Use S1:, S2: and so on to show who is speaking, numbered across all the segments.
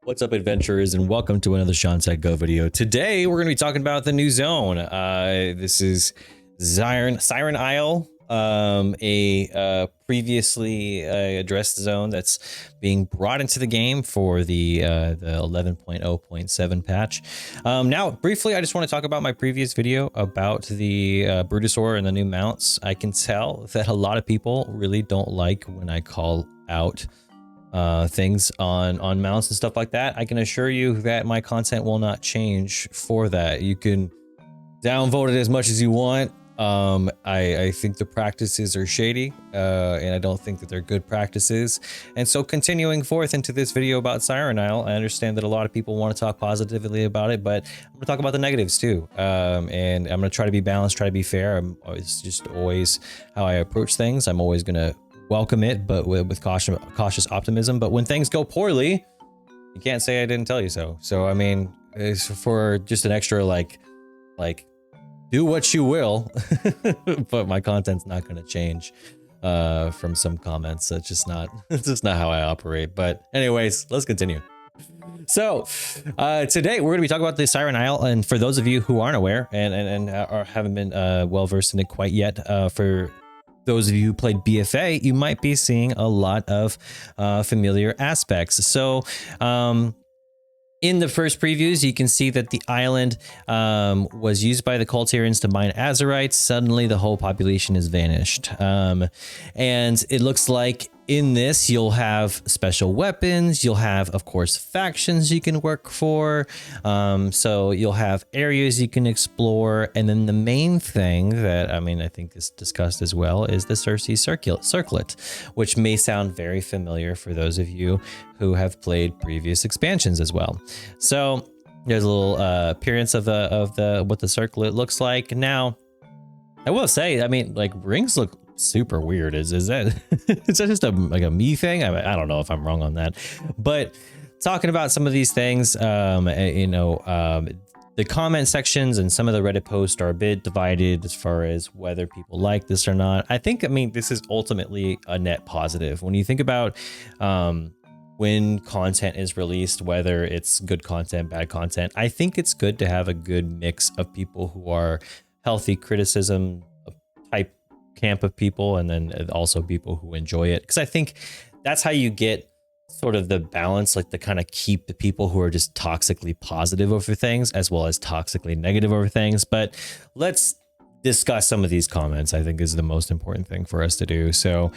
S1: What's up, adventurers, and welcome to another ShawnSetGO video. Today, we're going to be talking about the new zone. This is SIren Isle, a previously addressed zone that's being brought into the game for the 11.0.7 patch. Now, briefly, I just want to talk about my previous video about the Brutosaur and the new mounts. I can tell that a lot of people really don't like when I call out things on mounts and stuff like that. I can assure you that my content will not change for that. You can downvote it as much as you want. I think the practices are shady, and I don't think that they're good practices. And so continuing forth into this video about SIren Isle, I understand that a lot of people want to talk positively about it, but I'm going to talk about the negatives too. And I'm going to try to be balanced, try to be fair. It's just always how I approach things. I'm always going to welcome it, but with cautious optimism. But when things go poorly, you can't say I didn't tell you so. So I mean, it's for just an extra like do what you will, but my content's not going to change from some comments. It's just not how I operate. But anyways, let's continue. So today we're going to be talking about the SIren Isle, and for those of you who aren't aware and haven't been well versed in it quite yet, for those of you who played BFA, you might be seeing a lot of familiar aspects. So in the first previews, you can see that the island was used by the Kul Tirans to mine azerite. Suddenly, the whole population has vanished. And it looks like in this, you'll have special weapons. You'll have, of course, factions you can work for. So you'll have areas you can explore. And then the main thing that, I think is discussed as well is the Circe Circlet, which may sound very familiar for those of you who have played previous expansions as well. So there's a little appearance of what the circlet looks like. Now, I will say, like rings look super weird. Is that is that just a me thing? I don't know if I'm wrong on that, but talking about some of these things, the comment sections and some of the Reddit posts are a bit divided as far as whether people like this or not. I think this is ultimately a net positive when you think about when content is released, whether it's good content, bad content. I think it's good to have a good mix of people who are healthy criticism type camp of people, and then also people who enjoy it, because I think that's how you get sort of the balance, like to kind of keep the people who are just toxically positive over things as well as toxically negative over things. But let's discuss some of these comments. I think is the most important thing for us to do. So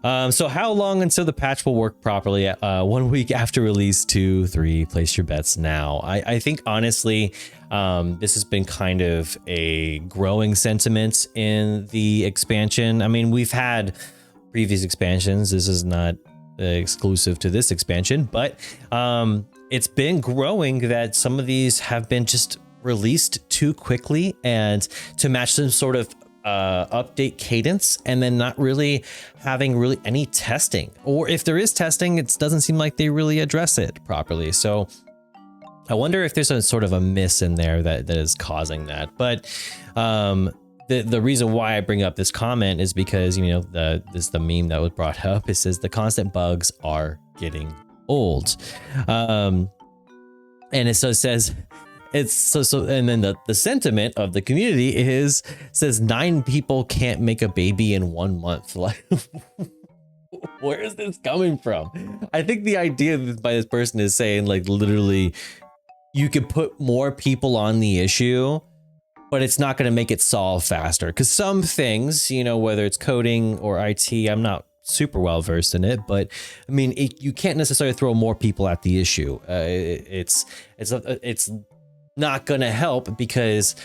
S1: how long until the patch will work properly? 1 week after release, 2, 3, place your bets now. I think honestly, this has been kind of a growing sentiment in the expansion. We've had previous expansions. This is not exclusive to this expansion, but it's been growing that some of these have been just released too quickly and to match some sort of update cadence, and then not really having any testing, or if there is testing, it doesn't seem like they really address it properly. So I wonder if there's a sort of a miss in there that is causing that. But the reason why I bring up this comment is because the meme that was brought up. It says the constant bugs are getting old, and it says. It's so and then the sentiment of the community says 9 people can't make a baby in 1 month. Like, where is this coming from? I think the idea by this person is saying, like, literally you could put more people on the issue, but it's not going to make it solve faster, because some things, whether it's coding or IT, I'm not super well versed in it, but you can't necessarily throw more people at the issue. It's not gonna help, because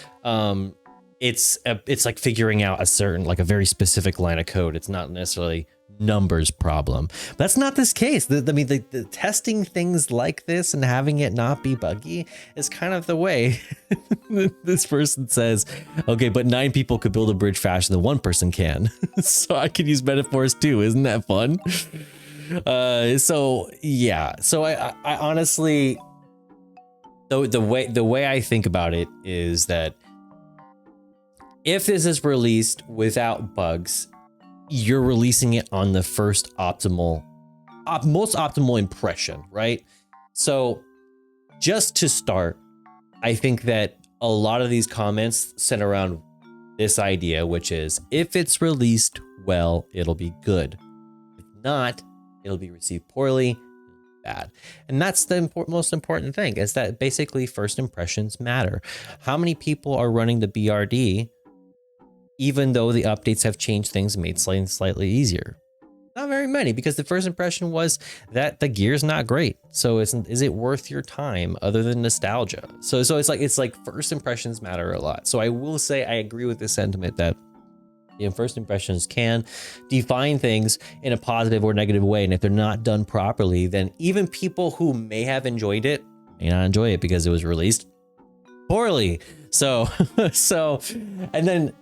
S1: it's like figuring out a very specific line of code. It's not necessarily numbers problem. That's not this case. The testing things like this and having it not be buggy is kind of the way. This person says, okay, but 9 people could build a bridge faster than 1 person can. So I could use metaphors too. Isn't that fun? So yeah. So I honestly, the way I think about it is that if this is released without bugs, you're releasing it on the first most optimal impression, right? So just to start, I think that a lot of these comments center around this idea, which is if it's released well, it'll be good. If not, it'll be received poorly, bad. And that's the most important thing, is that basically first impressions matter. How many people are running the BRD, even though the updates have changed things and made slightly easier? Not very many, because the first impression was that the gear's not great. So is it worth your time other than nostalgia? So it's like first impressions matter a lot. So I will say I agree with the sentiment that first impressions can define things in a positive or negative way. And if they're not done properly, then even people who may have enjoyed it may not enjoy it because it was released poorly. So and then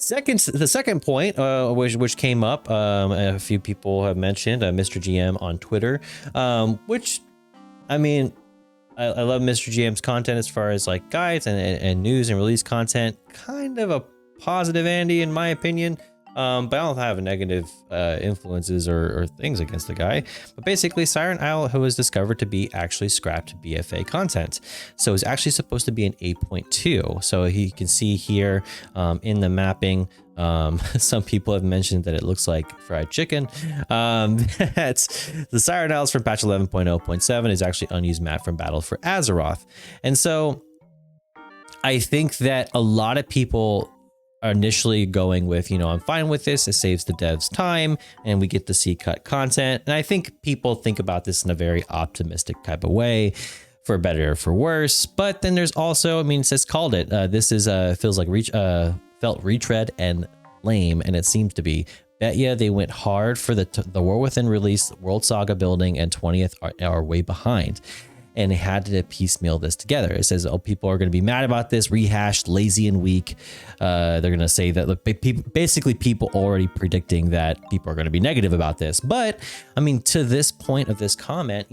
S1: the second point, which came up, a few people have mentioned, Mr. GM on Twitter, which, I mean, I love Mr. GM's content as far as like guides and news and release content. Kind of a positive Andy, in my opinion. But I don't have negative influences or things against the guy. But basically, SIren Isle was discovered to be actually scrapped BFA content. So it's actually supposed to be an 8.2. So you can see here in the mapping, some people have mentioned that it looks like fried chicken. That's the SIren Isles from patch 11.0.7 is actually unused map from Battle for Azeroth. And so I think that a lot of people are initially going with, I'm fine with this. It saves the devs time and we get to see cut content. And I think people think about this in a very optimistic type of way, for better or for worse. But then there's also, it says called it. This is feels like felt retread and lame, and it seems to be. Bet ya they went hard for the War Within release. World Saga building and 20th are way behind, and they had to piecemeal this together. It says, oh, people are going to be mad about this, rehashed, lazy, and weak. They're going to say that, look, basically people already predicting that people are going to be negative about this. But to this point of this comment,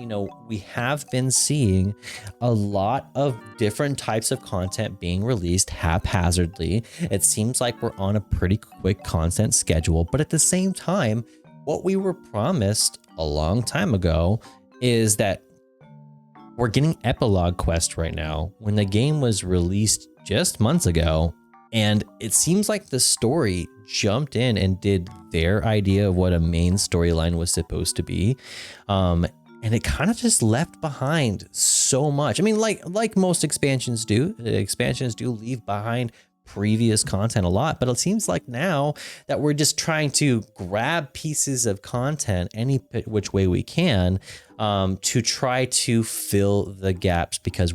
S1: we have been seeing a lot of different types of content being released haphazardly. It seems like we're on a pretty quick content schedule, but at the same time, what we were promised a long time ago is that we're getting epilogue quests right now when the game was released just months ago. And it seems like the story jumped in and did their idea of what a main storyline was supposed to be. And it kind of just left behind so much. Like most expansions do leave behind previous content a lot, but it seems like now that we're just trying to grab pieces of content any which way we can to try to fill the gaps, because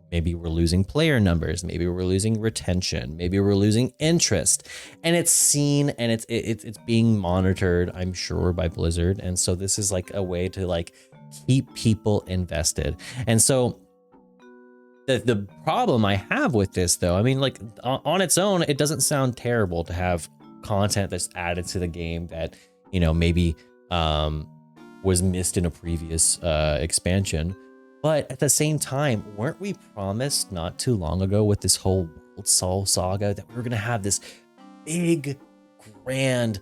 S1: maybe we're losing player numbers, maybe we're losing retention, maybe we're losing interest, and it's seen and it's being monitored, I'm sure, by Blizzard. And so this is like a way to like keep people invested. And so the problem I have with this, though, on its own, it doesn't sound terrible to have content that's added to the game that, maybe was missed in a previous expansion. But at the same time, weren't we promised not too long ago with this whole World Soul Saga that we were going to have this big, grand,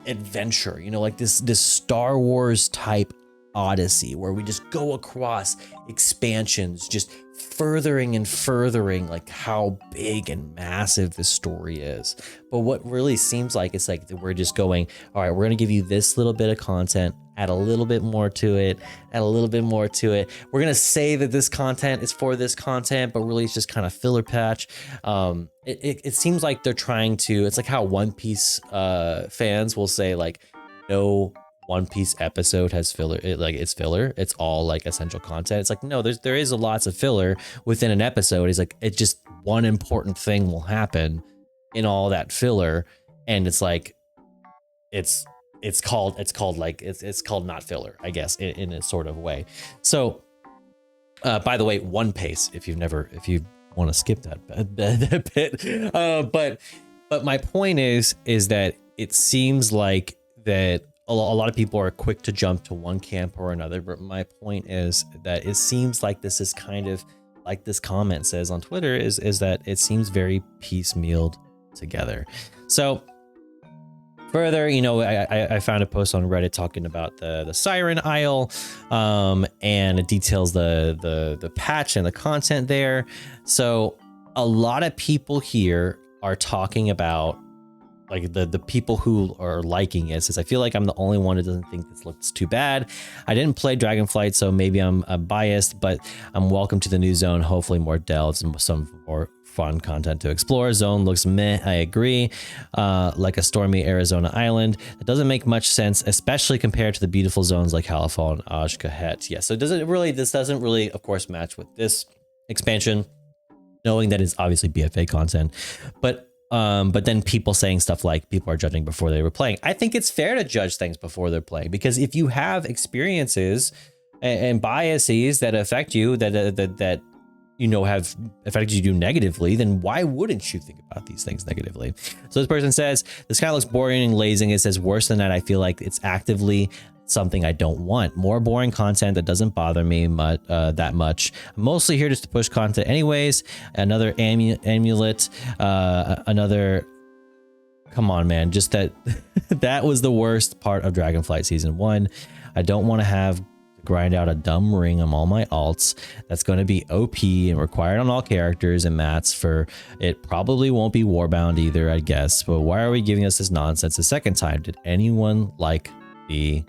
S1: adventure, like this Star Wars type odyssey where we just go across expansions, just furthering and furthering how big and massive this story is. But what really seems like it's like we're just going, all right, we're going to give you this little bit of content, add a little bit more to it, add a little bit more to it. We're going to say that this content is for this content, but really it's just kind of filler patch. It seems like they're trying to, it's like how One Piece fans will say no One Piece episode has filler. It's filler. It's all essential content. It's like, no, there is lots of filler within an episode. It's like, it's just one important thing will happen in all that filler. And it's like, it's called not filler, I guess, in a sort of way. So, by the way, One Piece, if you want to skip that bit, but my point is that it seems like that a lot of people are quick to jump to one camp or another, but my point is that it seems like this is kind of like this comment says on Twitter is that it seems very piecemealed together. So further, you know, I found a post on Reddit talking about the SIren Isle, and it details the patch and the content there. So a lot of people here are talking about, like, the people who are liking it, since I feel like I'm the only one who doesn't think this looks too bad. I didn't play Dragonflight, so maybe I'm biased, but I'm welcome to the new zone. Hopefully more delves and some more fun content to explore. Zone looks meh, I agree. Like a stormy Arizona island. It doesn't make much sense, especially compared to the beautiful zones like Halifal and Ajkahet. Yeah, so this doesn't really, of course, match with this expansion, knowing that it's obviously BFA content, but then people saying stuff like people are judging before they were playing. I think it's fair to judge things before they're playing, because if you have experiences and biases that affect you, that you know have affected you negatively, then why wouldn't you think about these things negatively? So this person says, this kind of looks boring and lazing. It says, worse than that, I feel like it's actively something I don't want. More boring content that doesn't bother me that much. I'm mostly here just to push content anyways. Another amulet, another, come on, man, just that that was the worst part of Dragonflight Season 1. I don't want to have to grind out a dumb ring on all my alts. That's going to be OP and required on all characters and mats for it. Probably won't be warbound either, I guess. But why are we giving us this nonsense a second time? Did anyone like the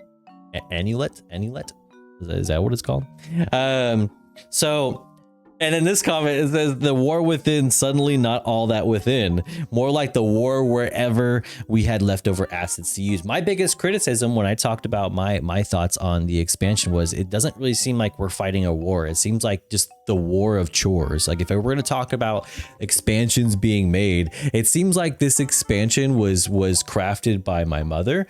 S1: amulet? Is that what it's called? So, and in this comment it says, the war within, suddenly not all that within, more like the war wherever we had leftover assets to use. My biggest criticism when I talked about my thoughts on the expansion was, it doesn't really seem like we're fighting a war. It seems like just the war of chores. Like, if I were going to talk about expansions being made, it seems like this expansion was crafted by my mother.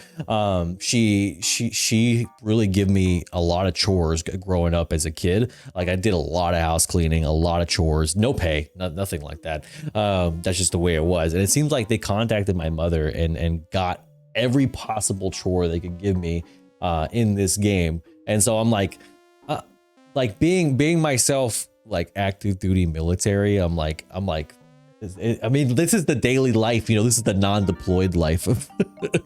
S1: She really gave me a lot of chores growing up as a kid. Like, I did a lot of house cleaning, a lot of chores, no pay, nothing like that. That's just the way it was. And it seems like they contacted my mother and got every possible chore they could give me in this game. And so I'm like being myself, like active duty military, I'm like, I mean, this is the daily life, you know, this is the non-deployed life of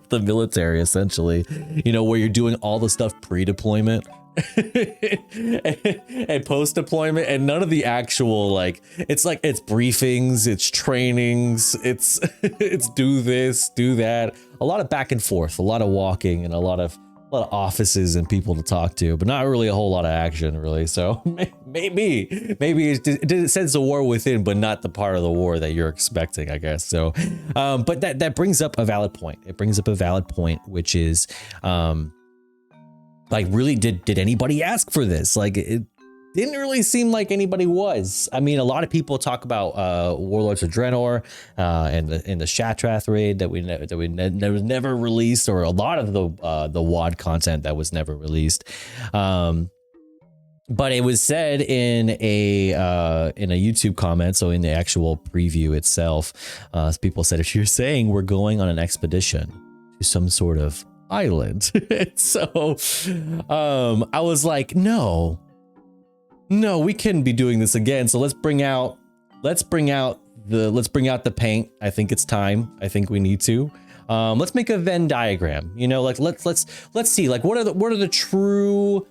S1: the military, essentially, you know, where you're doing all the stuff pre-deployment and post-deployment, and none of the actual, like, it's briefings, it's trainings, it's do this, do that, a lot of back and forth, a lot of walking, and a lot of offices and people to talk to, but not really a whole lot of action, really. So maybe it says the war within, but not the part of the war that you're expecting, I guess. So, but that brings up a valid point. It brings up a valid point, which is, like, really, did anybody ask for this? Like, it didn't really seem like anybody was. I mean, a lot of people talk about Warlords of Draenor and the Shatrath raid that was never released, or a lot of the WoD content that was never released. But it was said in a YouTube comment, so in the actual preview itself, people said, if you're saying we're going on an expedition to some sort of island, so I was like, no, we couldn't be doing this again. So let's bring out the paint. I think it's time. I think we need to. Let's make a Venn diagram. You know, like let's see, like, what are the true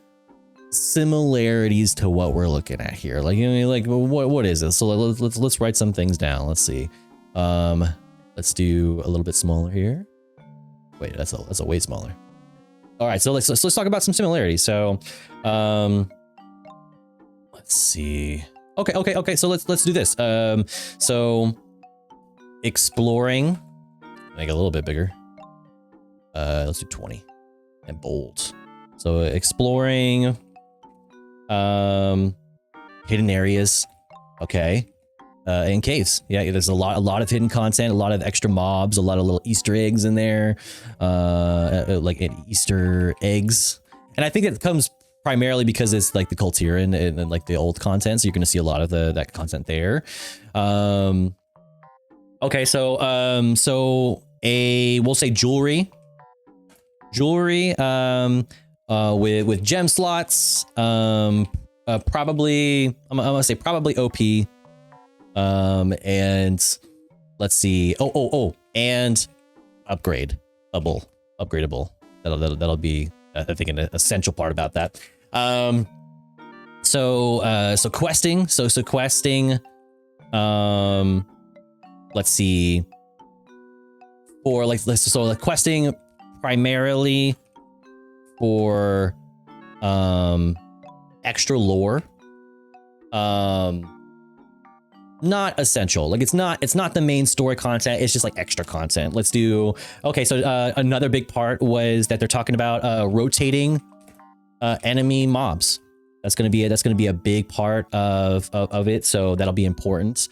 S1: similarities to what we're looking at here? Like, you know, like, what is this? So let's write some things down. Let's see. Let's do a little bit smaller here. Wait, that's a way smaller. All right, so let's talk about some similarities. So, let's see. Okay. So let's do this. So exploring, make it a little bit bigger. Let's do 20 and bold. So exploring, hidden areas. Okay. And caves. Yeah, there's a lot of hidden content, a lot of extra mobs, a lot of little Easter eggs in there, like Easter eggs. And I think it comes primarily because it's like the Kul Tiran and like the old content, so you're going to see a lot of that content there. Okay, so we'll say jewelry, with gem slots, probably I'm gonna say probably OP. And let's see. And upgrade. upgradable. That'll be, I think, an essential part about that. So questing. So questing. Let's see. For like questing primarily for extra lore. Not essential. Like it's not the main story content. It's just like extra content. Let's do. Okay, so another big part was that they're talking about rotating enemy mobs. That's gonna be a big part of it. So that'll be important.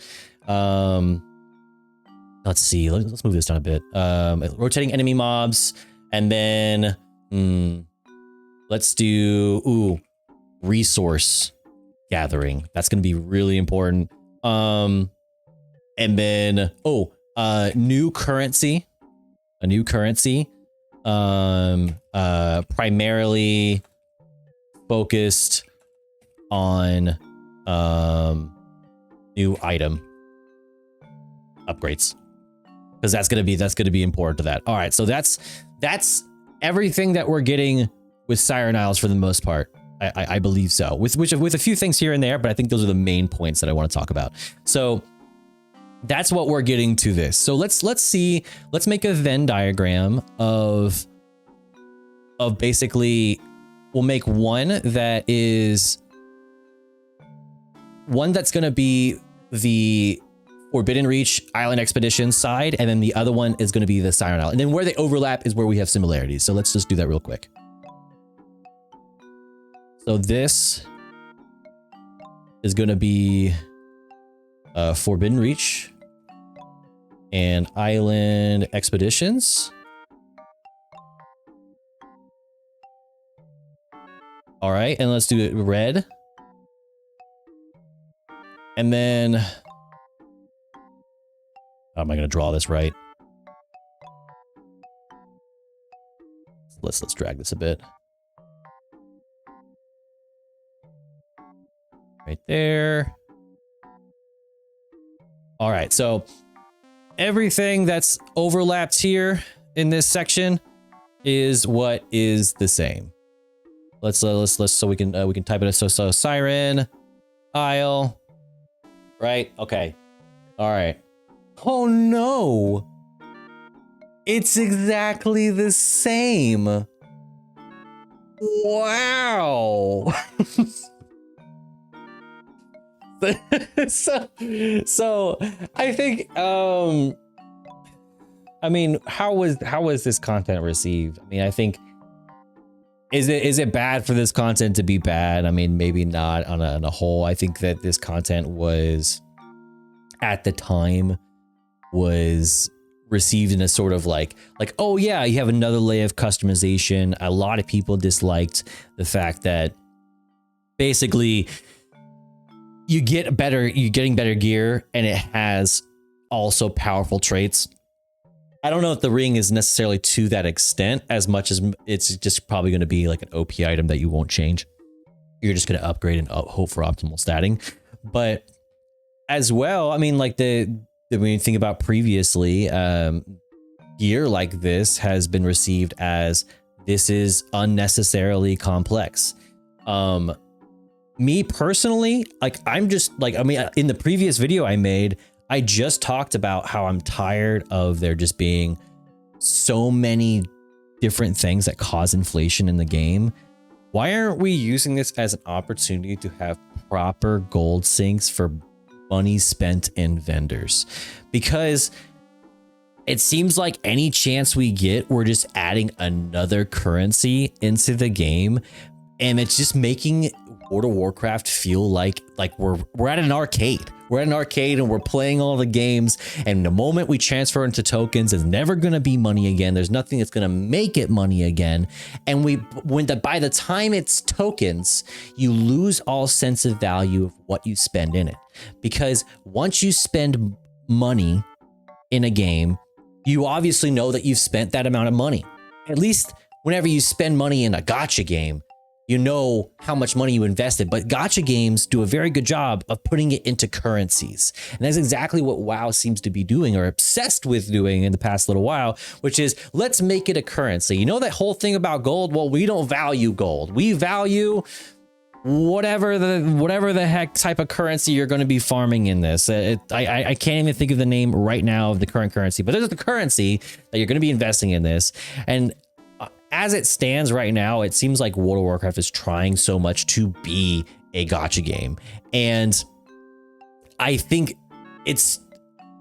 S1: Let's see. Let's move this down a bit. Rotating enemy mobs, and then let's do resource gathering. That's gonna be really important. And then new currency. A new currency. Primarily focused on new item upgrades, because that's gonna be important to that. All right, so that's everything that we're getting with SIren Isles for the most part. I believe so, with a few things here and there, but I think those are the main points that I want to talk about. So that's what we're getting to this. So let's make a Venn diagram of basically, we'll make one that's going to be the Forbidden Reach Island Expedition side, and then the other one is going to be the SIren Isle. And then where they overlap is where we have similarities. So let's just do that real quick. So this is going to be Forbidden Reach and Island Expeditions. All right, and let's do it red. And then, how am I going to draw this right? Let's drag this a bit. Right there. All right, so everything that's overlapped here in this section is what is the same. Let's so we can type it. So SIren Isle, right? Okay. All right. Oh no, it's exactly the same. Wow. So I think I mean, how was this content received? I mean, I think, is it bad for this content to be bad? I mean, maybe not on a whole. I think that this content was, at the time, was received in a sort of like, oh yeah, you have another layer of customization. A lot of people disliked the fact that basically you're getting better gear, and it has also powerful traits. I don't know if the ring is necessarily to that extent, as much as it's just probably going to be like an OP item that you won't change. You're just going to upgrade and hope for optimal statting. But as well, I mean, like when you think about previously, gear like this has been received as, this is unnecessarily complex. Me personally, like, I'm just like, I mean, in the previous video I made, I just talked about how I'm tired of there just being so many different things that cause inflation in the game. Why aren't we using this as an opportunity to have proper gold sinks for money spent in vendors? Because it seems like any chance we get, we're just adding another currency into the game, and it's just making World of Warcraft feel like we're at an arcade. We're at an arcade and we're playing all the games, and the moment we transfer into tokens, it's never going to be money again. There's nothing that's going to make it money again. And by the time it's tokens, you lose all sense of value of what you spend in it. Because once you spend money in a game, you obviously know that you've spent that amount of money. At least whenever you spend money in a gacha game, you know how much money you invested. But gacha games do a very good job of putting it into currencies. And that's exactly what WoW seems to be doing, or obsessed with doing in the past little while, which is let's make it a currency. You know that whole thing about gold? Well, we don't value gold. We value whatever the heck type of currency you're going to be farming in this. I can't even think of the name right now of the current currency, but there's the currency that you're going to be investing in this. And as it stands right now, it seems like World of Warcraft is trying so much to be a gacha game. And I think it's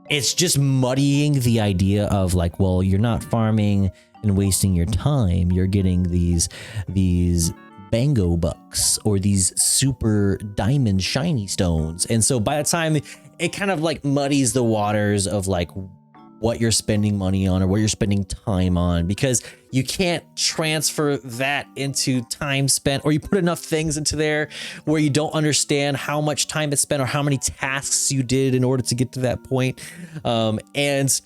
S1: just muddying the idea of like, well, you're not farming and wasting your time. You're getting these bango bucks or these super diamond shiny stones. And so by the time it kind of like muddies the waters of like what you're spending money on or what you're spending time on, because you can't transfer that into time spent, or you put enough things into there where you don't understand how much time it's spent or how many tasks you did in order to get to that point. And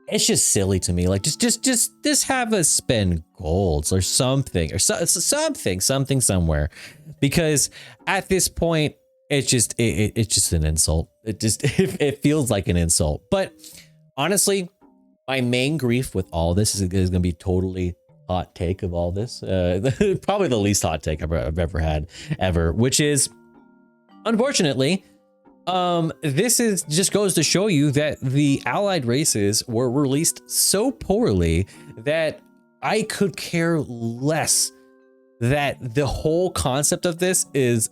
S1: it's just silly to me. Like just have us spend golds or something, or something somewhere, because at this point it's just an insult. It feels like an insult. But honestly, my main grief with all this is going to be totally hot take of all this. Probably the least hot take I've ever had ever, which is, unfortunately, this is just goes to show you that the allied races were released so poorly that I could care less. That the whole concept of this is,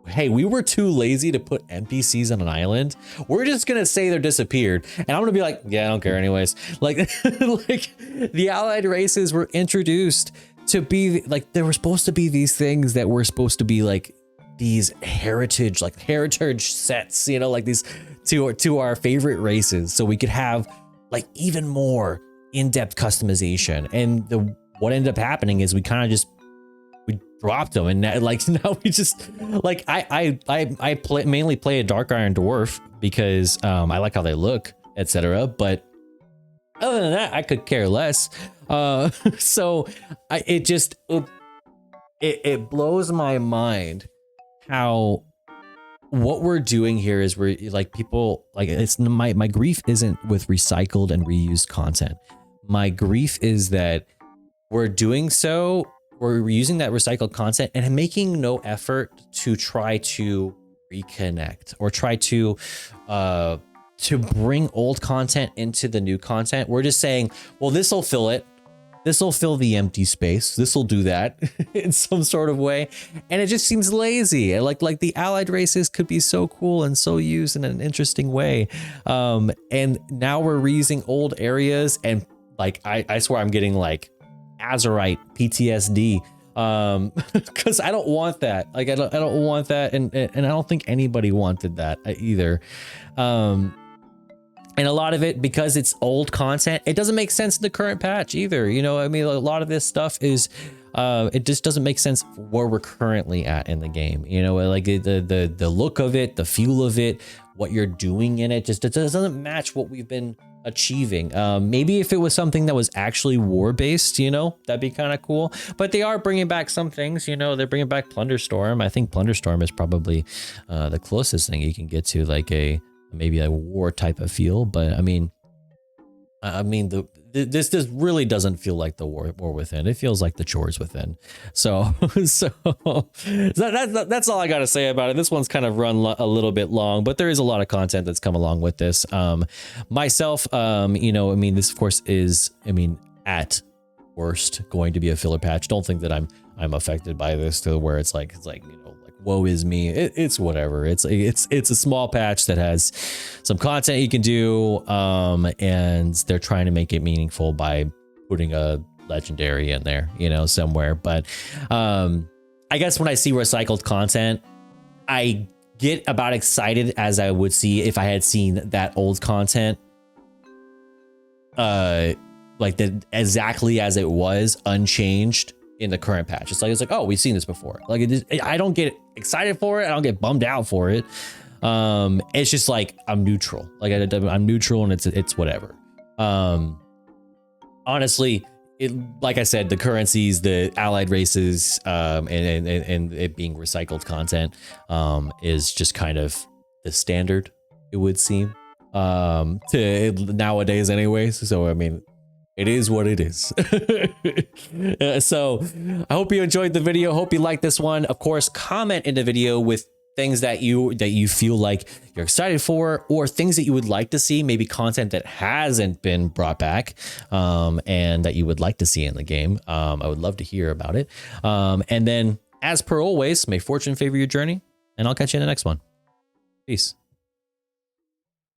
S1: hey, we were too lazy to put NPCs on an island. We're just gonna say they're disappeared, and I'm gonna be like, yeah, I don't care anyways. Like, like the allied races were introduced to be like, there were supposed to be these things that were supposed to be like these heritage sets, you know, like these to our favorite races, so we could have like even more in-depth customization. And what ended up happening is we dropped them, and like now we just like I mainly play a Dark Iron Dwarf because I like how they look, etc. But other than that, I could care less. So it blows my mind how what we're doing here is we're like, people like, it's my grief isn't with recycled and reused content. My grief is that we're doing so. We're using that recycled content and making no effort to try to reconnect or try to bring old content into the new content. We're just saying, well, this will fill it. This will fill the empty space. This will do that in some sort of way. And it just seems lazy. Like the allied races could be so cool and so used in an interesting way. And now we're reusing old areas, and like, I swear I'm getting like azerite PTSD, because I don't want that. Like I don't want that, and I don't think anybody wanted that either. And a lot of it, because it's old content, it doesn't make sense in the current patch either. You know, I mean, a lot of this stuff is it just doesn't make sense where we're currently at in the game. You know, like the look of it, the feel of it, what you're doing in it, it doesn't match what we've been achieving. Maybe if it was something that was actually war based, you know, that'd be kind of cool. But they are bringing back some things. You know, they're bringing back Plunderstorm. I think Plunderstorm is probably the closest thing you can get to like maybe a war type of feel. But I mean this really doesn't feel like the war within. It feels like the chores within. So that's all I got to say about it. This one's kind of run a little bit long, but there is a lot of content that's come along with this. Myself, you know, I mean, this of course is, I mean, at worst going to be a filler patch. Don't think that I'm affected by this to where it's like, you know, like woe is me. It's whatever. It's a small patch that has some content you can do, and they're trying to make it meaningful by putting a legendary in there, you know, somewhere. But I guess when I see recycled content, I get about excited as I would see if I had seen that old content like exactly as it was, unchanged in the current patch. It's like, oh, we've seen this before. Like I don't get excited for it. I don't get bummed out for it. It's just like, I'm neutral. Like I'm neutral, and it's whatever. Honestly, like I said, the currencies, the allied races, and it being recycled content, is just kind of the standard, it would seem, to nowadays anyways. So, I mean, it is what it is. So I hope you enjoyed the video. Hope you liked this one. Of course, comment in the video with things that you feel like you're excited for, or things that you would like to see, maybe content that hasn't been brought back, and that you would like to see in the game. I would love to hear about it. And then, as per always, may fortune favor your journey, and I'll catch you in the next one. Peace.